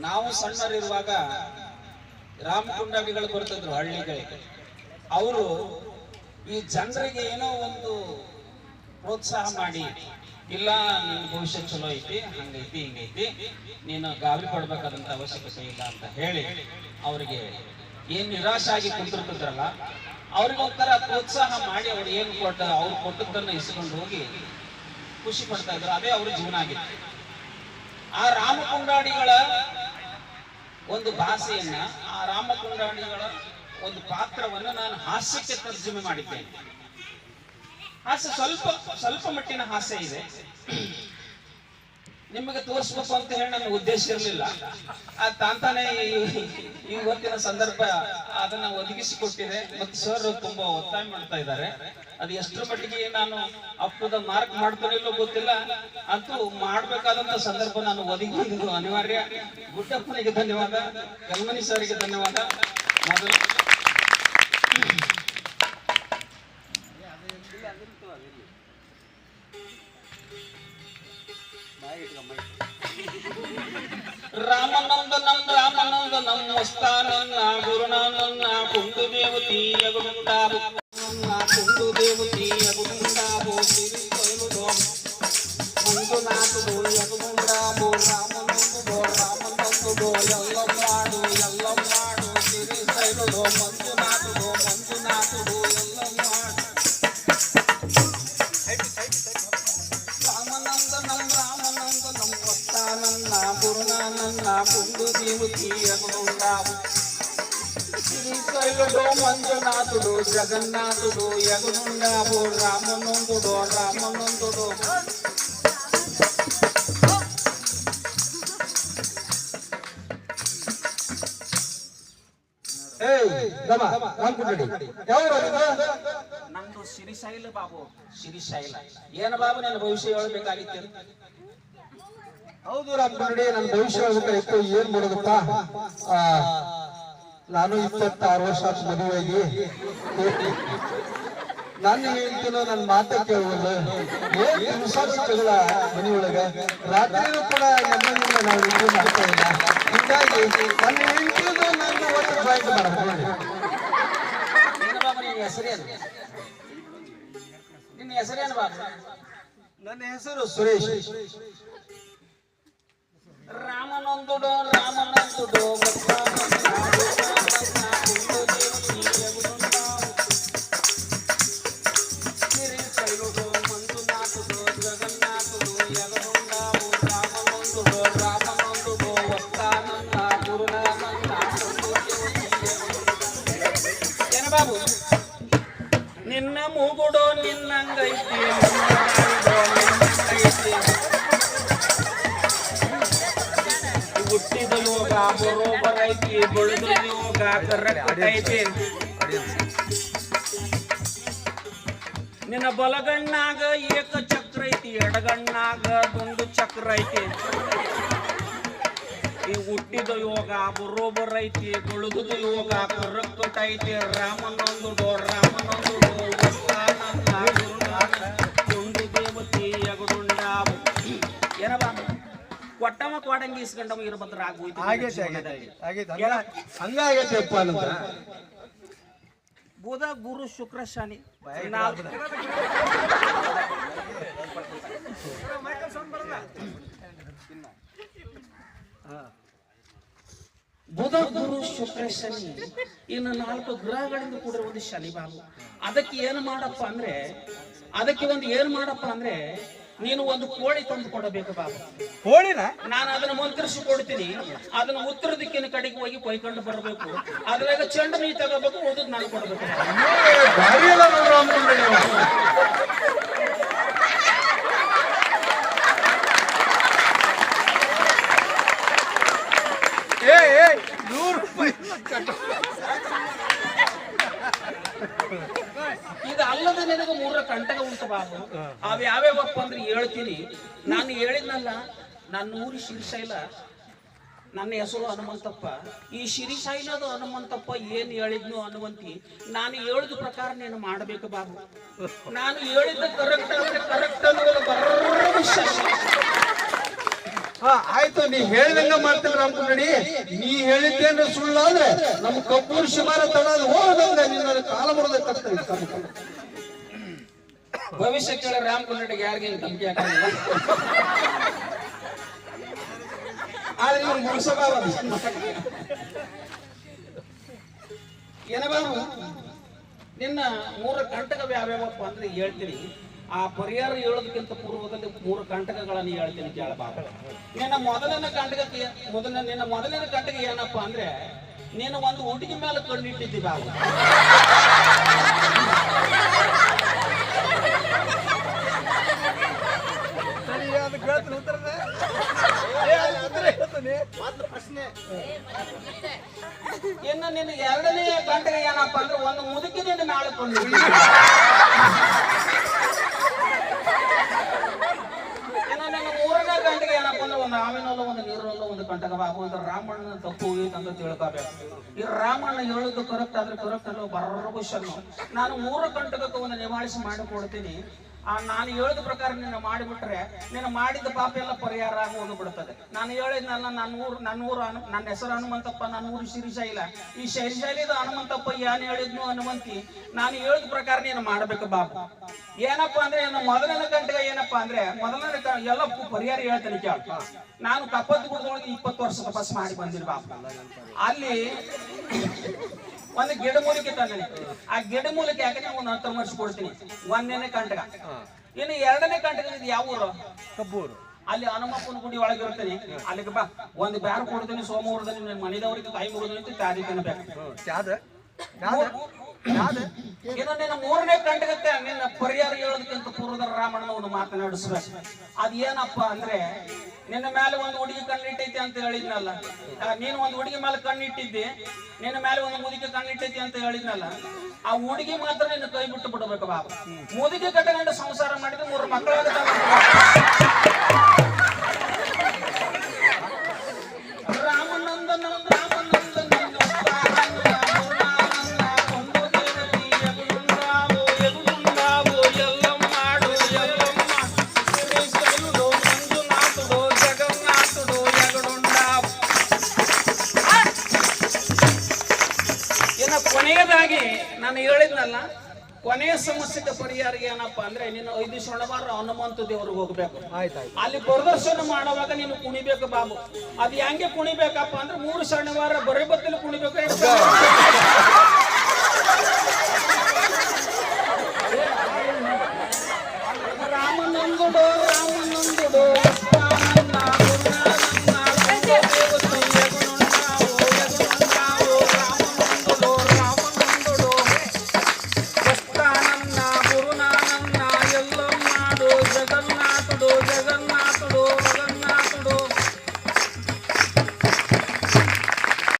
ನಾವು ಸಣ್ಣರಿರುವಾಗ ರಾಮಕುಂಡಾಡಿಗಳು ಬರ್ತಿದ್ರು ಹಳ್ಳಿಗಳಿಗೆ. ಅವರು ಈ ಜನರಿಗೆ ಏನೋ ಒಂದು ಪ್ರೋತ್ಸಾಹ ಮಾಡಿ, ಇಲ್ಲ ನಿನ್ನ ಭವಿಷ್ಯ ಚಲೋ ಐತಿ, ಹಂಗೈತಿ ಹಿಂಗೈತಿ, ನೀನು ಗಾಬರಿ ಪಡ್ಬೇಕಾದಂತ ಅವಶ್ಯಕತೆ ಇಲ್ಲ ಅಂತ ಹೇಳಿ ಅವರಿಗೆ ಏನ್ ನಿರಾಶೆ ಆಗಿ ಕುಂತಿರ್ತಿದ್ರಲ್ಲ ಅವ್ರಿಗೆ ಒಂಥರ ಪ್ರೋತ್ಸಾಹ ಮಾಡಿ ಅವ್ರು ಏನ್ ಅವ್ರು ಕೊಟ್ಟದ್ದನ್ನ ಇಸ್ಕೊಂಡು ಹೋಗಿ ಖುಷಿ ಪಡ್ತಾ ಇದ್ರು. ಅದೇ ಅವ್ರ ಜೀವನ ಆಗಿತ್ತು. ಆ ರಾಮಕುಂಡಾಡಿಗಳ ಒಂದು ಭಾಷೆಯನ್ನ, ಆ ರಾಮಕುಂಡಾಡಿಗಳ ಒಂದು ಪಾತ್ರವನ್ನು ನಾನು ಹಾಸ್ಯಕ್ಕೆ ತರ್ಜುಮೆ ಮಾಡಿದ್ದೇನೆ. ಹಾಸ್ಯ ಸ್ವಲ್ಪ ಮಟ್ಟಿನ ಹಾಸ್ಯ ಇದೆ, ನಿಮಗೆ ತೋರಿಸ್ಬೇಕು ಅಂತ ಹೇಳಿ ನನ್ನ ಉದ್ದೇಶ ಇರಲಿಲ್ಲ. ತಾಂತಾನೆ ಇವತ್ತಿನ ಸಂದರ್ಭ ಅದನ್ನ ಒದಗಿಸಿಕೊಟ್ಟಿದೆ ಮತ್ತು ಸರ್ ತುಂಬಾ ಒತ್ತಾಯ ಮಾಡ್ತಾ ಇದ್ದಾರೆ. ಅದು ಎಷ್ಟರ ಮಟ್ಟಿಗೆ ನಾನು ಅಪ್ ಟು ದ ಮಾರ್ಕ್ ಮಾಡ್ತಾನಿಲ್ಲೋ ಗೊತ್ತಿಲ್ಲ, ಅಂತೂ ಮಾಡ್ಬೇಕಾದಂತ ಸಂದರ್ಭ ನಾನು ಒದಗಿಸಿದ್ದು ಅನಿವಾರ್ಯ. ಗುಡ್ಡಪ್ಪನಿಗೆ ಧನ್ಯವಾದ, ಕಲ್ಮನಿ ಸರ್ಗೆ ಧನ್ಯವಾದ. ಮೊದಲು ರಾಮನಂದನಂ ವಸ್ತಾನನ್ನ ಗುರುನಾನನ್ನ ಕುಂಡು ದೇವತೀಯ ಗುರುಂಡಾಬು ಕುಂಡು ದೇವತೀಯ ಗುರುಂಡಾಬು ಸಿರಿ ಕೊಯ್ಲುದೋ ಮಂಜುನಾಥುದು ಯಗುಂಡಾಬು ರಾಮನಂದುದೋ ಎಲ್ಲ ಮಾಡು ಸಿರಿ ಸೈಲುದೋ ಮಂಜುನಾಥುದು ಎಲ್ಲ ಮಾಡು. ರಾಮನಂದನಂ ವಸ್ತಾನನ್ನ ಗುರುನಾನನ್ನ ಕುಂಡು ದೇವತೀಯ ಗುರುಂಡಾಬು శ్రీశైలుడు మంజునాథుడు జగన్నాథుడు యగునుండాబు రామనందుడు ನಮ್ದು ಶ್ರೀಶೈಲ ಬಾಬು. ಶ್ರೀಶೈಲ ಏನ ಬಾಬು, ನನ್ನ ಭವಿಷ್ಯ ಹೇಳ್ಬೇಕಾಗಿತ್ತು. ಹೌದು ರಾಮಕುಂಡಿ, ನನ್ನ ಭವಿಷ್ಯ ಹೇಳ್ಬೇಕಾಗಿತ್ತು. ಏನ್ ಮಾಡೋದಪ್ಪ, ನಾನು 26 ವರ್ಷ ಮದುವೆಯಾಗಿ ನನ್ನ ಹೇಳ್ತೀನೋ ನನ್ನ ಮಾತ ಕೇಳುವಲ್ಲ. ಏನ್ ಜಗಳ ಮನೆಯೊಳಗ, ರಾತ್ರಿನೂ ಕೂಡ ನೆಮ್ಮದಿಯಿಂದ ನಾವು ನಿದ್ರೆ ಮಾಡ್ತಾ ಇಲ್ಲ. ಹೀಗಾಗಿ ನನ್ನ ಹೇಳ್ತೀನೋ ನನ್ನ ಒಟ್ಟು ಜಾಯಿಂಟ್ ಮಾಡಬಹುದು. ನಿನ್ನ ಹೆಸರೇನು? ನಿನ್ನ ಹೆಸರೇನು ಬಾಬು? ನನ್ನ ಹೆಸರು ಸುರೇಶ್. ರಾಮನಂದುಡು ಬಾಬು, ನಿನ್ನ ಮೂಗುಡೋ ನಿನ್ನಂಗೈತಿ, ಹುಟ್ಟಿದ ಯೋಗ ಬರೋಬರ್ ಐತಿ, ಬೆಳೆದ ಯೋಗ ಕರೆಕ್ಟ್ ಐತಿ. ನಿನ್ನ ಬಲಗಣ್ಣಾಗ ಏಕ ಚಕ್ರ ಐತಿ, ಎಡಗಣ್ಣಾಗ ದುಂಡು ಚಕ್ರ ಐತಿ. ಈ ಹುಟ್ಟಿದ ಯೋಗ ಬರೋಬರ್ ಐತಿ, ಬೆಳೆದ ಯೋಗ ಕರೆಕ್ಟ್ ಐತಿ. ರಾಮನಂದುಡು ದುಂಡು ದೇವತಿ ಯಗುಂಡಾಬು. ಏನಪ್ಪ ಕೊಟ್ಟಮ ಕೊಡಂಗಿ ಇಸ್ಕೊಂಡವ ಇರ್ಬದ್ರ ಆಗೋಯ್ತು. ಹಂಗಾಗೈತೆಪ್ಪ ಅಂತ ಬುಧ ಗುರು ಶುಕ್ರ ಶನಿ ಬುಧ ಗುರು ಶುಕ್ರ ಶನಿ ಇನ್ನು 4 ಗ್ರಹಗಳಿಂದ ಕೂಡ ಒಂದು ಶನಿ ಬಾಬು. ಅದಕ್ಕೆ ಏನು ಮಾಡಪ್ಪ ಅಂದ್ರೆ ನೀನು ಒಂದು ಕೋಳಿ ತಂದು ಕೊಡಬೇಕು ಬಾಬು. ಕೋಳಿನ ನಾನು ಅದನ್ನ ಮಂತ್ರಿಸಿ ಕೊಡ್ತೀನಿ, ಅದನ್ನ ಉತ್ತರ ದಿಕ್ಕಿನ ಕಡೆಗೆ ಹೋಗಿ ಕೊಯ್ಕೊಂಡು ಬರಬೇಕು. ಅದ್ರಾಗ ಚೆಂಡು ನೀ ತಗೋಬೇಕು, ಓದದ್ ನಾನು ಕೊಡ್ಬೇಕು. ಇದು ಅಲ್ಲದೆ ನಿನಗೆ 3 ಕಂಟಕ ಉಂಟು ಬಾಬು. ಅವು ಯಾವ್ಯಾವಪ್ಪ ಅಂದ್ರೆ ಹೇಳ್ತೀನಿ. ನಾನು ಹೇಳಿದ್ನಲ್ಲ, ನನ್ನ ಊರಿ ಶ್ರೀಶೈಲ, ನನ್ನ ಹೆಸರು ಹನುಮಂತಪ್ಪ. ಈ ಶ್ರೀಶೈಲದ ಹನುಮಂತಪ್ಪ ಏನ್ ಹೇಳಿದ್ನು ಹನುಮಂತಿ, ನಾನು ಹೇಳಿದ ಪ್ರಕಾರ ನೀನು ಮಾಡಬೇಕು ಬಾಬು. ನಾನು ಹೇಳಿದ್ದ ಕರೆಕ್ಟ್ ಅಂದ್ರೆ ಕರೆಕ್ಟ್ ಅನ್ನೋದು ಆಯ್ತು, ನೀ ಹೇಳಿದಂಗ ಮಾಡ್ತೀನಿ ರಾಮಕುಂಡಡಿ. ನೀ ಹೇಳಿದ್ದೇನು ಸುಳ್ಳು ಅಂದ್ರೆ ನಮ್ಮ ಕಬ್ಬೂರು ಶಿವಾರ ತಡದ ಹೋದಂಗ ನಿನ್ನ ಕಾಲ ಮುರಿದ ಭವಿಷ್ಯ ಕೇಳ ರಾಮಕುಂಡಡಿಗೆ ಯಾರಿಗೇನು ಧಮಕಿ ಹಾಕಂಗಿಲ್ಲ. ಆದ್ರೆ ಇವ್ರು ಮುಗಿಸಬಾರ ಏನ ಬಾಬು, ನಿನ್ನ 3 ಕಂಟಕಗಳು ಯಾವ್ಯಾವಪ್ಪ ಅಂದ್ರೆ ಹೇಳ್ತೀನಿ. ಆ ಪರಿಹಾರ ಹೇಳೋದಕ್ಕಿಂತ ಪೂರ್ವದಲ್ಲಿ 3 ಕಂಟಕಗಳನ್ನು ಹೇಳ್ತೀನಿ ಕೇಳ ಬಾಬು. ನಿನ್ನ ಮೊದಲನೇ ಕಂಟಕ ಏನಪ್ಪಾ ಅಂದ್ರೆ ನೀನು ಒಂದು ಹುಡುಗಿ ಮೇಲೆ ಕಣ್ಣಿಟ್ಟಿದ್ದಿ ಬಾಬು. ಇನ್ನು ನಿನ್ನ 2ನೇ ಕಂಟಕ ಏನಪ್ಪಾ ಅಂದ್ರೆ ಒಂದು ಮುದುಕಿ ನಿನ್ನ ನಾಳೆ ಕೊಂಡಿದ್ದಿ. ಇನ್ನು ನಿನ್ನ 3ನೇ ಕಂಟಕ ಏನಪ್ಪಾ ಅಂದ್ರೆ ಒಂದು ಹಾವಿನಲ್ಲ, ಒಂದು ನೀರಲ್ಲ, ಒಂದು ಕಂಟಕ ಬಾಬು ಅಂದ್ರೆ ರಾಮಣ್ಣನ ತಪ್ಪು ಹೋಗಿತ್ತಂತ ತಿಳ್ಕೋಬೇಕು. ಈ ರಾಮಣ್ಣ ಹೇಳುದು ಕರೆಕ್ಟ್ ಆದ್ರೆ ಕರೆಕ್ಟ್ ಅಲ್ಲ ಬರಬುಷನ್ನು. ನಾನು 3 ಕಂಟಕಕ್ಕೆ ಒಂದು ನಿವಾಳಿಸಿ ಮಾಡಿಕೊಡ್ತೀನಿ. ನಾನು ಹೇಳಿದ ಪ್ರಕಾರ ನೀನು ಮಾಡಿಬಿಟ್ರೆ ನೀನು ಮಾಡಿದ ಪಾಪ ಎಲ್ಲ ಪರಿಹಾರ ಆಗಿ ಹೋಗ್ಬಿಡ್ತದೆ. ನಾನು ಹೇಳಿದ್ನಲ್ಲ, ನನ್ನ ಹೆಸರು ಹನುಮಂತಪ್ಪ, ನನ್ನ ಊರು ಶ್ರೀಶೈಲ. ಈ ಶ್ರೀಶೈಲದ ಹನುಮಂತಪ್ಪ ಏನ್ ಹೇಳಿದ್ನು ಹನುಮಂತಿ, ನಾನು ಹೇಳಿದ ಪ್ರಕಾರ ನೀನು ಮಾಡ್ಬೇಕು ಬಾಬು. ಏನಪ್ಪಾ ಅಂದ್ರೆ ನನ್ನ ಮೊದಲನೇ ಕಂಟಕ ಏನಪ್ಪಾ ಅಂದ್ರೆ ಎಲ್ಲ ಪರಿಹಾರ ಹೇಳ್ತೇನೆ ಕೇಳ. ನಾನು ತಪ್ಪತ್ತು ಕುಡ್ದೊಳಗೆ 20 ವರ್ಷ ತಪಸ್ ಮಾಡಿ ಬಂದಿನಿ ಬಾಬು. ಅಲ್ಲಿ ಒಂದು ಗಿಡಮೂಲಿಕೆ ತಂದಿನಿ. ಆ ಗಿಡಮೂಲಿಕೆ ಯಾಕೆ ಒಂದು 10 ವರ್ಷ ಕೊಡ್ತೀನಿ. 1ನೇ ಕಂಟಕ. ಇನ್ನು 2ನೇ ಕಂಟಕ ಯಾವ ಊರು? ಕಬ್ಬೂರು. ಅಲ್ಲಿ ಹನುಮಪ್ಪನ ಗುಡಿ ಒಳಗಿರ್ತೀನಿ. ಅಲ್ಲಿಗೆ ಬಾ, ಒಂದು ಬ್ಯಾರು ಕೊಡ್ತೀನಿ. ಸೋಮವಾರದಲ್ಲಿ ನಿನ್ನ ಮನೆದವರಿಗೆ ಕೈ ಮುಗಿದು ತ್ಯಾದಿ ತಿನ್ನಬೇಕು. ಇನ್ನು ನಿನ್ನ 3ನೇ ಕಂಟಕಕ್ಕೆ ನಿನ್ನ ಪರಿಹಾರ ಹೇಳೋದಕ್ಕಿಂತ ಪೂರ್ವದ ರಾಮಣ್ಣನ ಒಂದು ಮಾತನಾಡಿಸ್ಬೇಕು. ಅದ್ ಏನಪ್ಪಾ ಅಂದ್ರೆ ನಿನ್ನ ಮೇಲೆ ಒಂದು ಹುಡುಗಿ ಕಣ್ಣಿಟ್ಟೈತಿ ಅಂತ ಹೇಳಿದ್ನಲ್ಲ, ನೀನು ಒಂದು ಹುಡುಗಿ ಮೇಲೆ ಕಣ್ಣಿಟ್ಟಿದ್ದಿ. ನಿನ್ನ ಮೇಲೆ ಒಂದು ಮುದುಕಿ ಕಣ್ಣಿಟ್ಟೈತಿ ಅಂತ ಹೇಳಿದ್ನಲ್ಲ, ಆ ಹುಡುಗಿ ಮಾತ್ರ ನಿನ್ನ ಕೈ ಬಿಟ್ಟು ಬಿಡ್ಬೇಕು ಬಾಬು. ಮುದುಕಿ ಕಟ್ಟಗಂಡು ಸಂಸಾರ ಮಾಡಿದ್ರೆ 3 ಮಕ್ಕಳಾಗುತ್ತಾವ. ರಾಮನಂದನ ಕೊನೆಯದಾಗಿ ನಾನು ಹೇಳಿದ್ನಲ್ಲ, ಕೊನೆಯ ಸಮಸ್ಯೆಗೆ ಪರಿಹಾರ ಏನಪ್ಪಾ ಅಂದ್ರೆ ನೀನು 5 ಶನಿವಾರ ಹನುಮಂತ ದೇವ್ರಿಗೆ ಹೋಗ್ಬೇಕು. ಅಲ್ಲಿ ಪ್ರದರ್ಶನ ಮಾಡುವಾಗ ನೀನು ಕುಣಿಬೇಕು ಬಾಬು. ಅದು ಹೆಂಗೆ ಕುಣಿಬೇಕಪ್ಪ ಅಂದ್ರೆ 3 ಶನಿವಾರ ಬರೀ ಬತ್ತಲು ಕುಣಿಬೇಕು.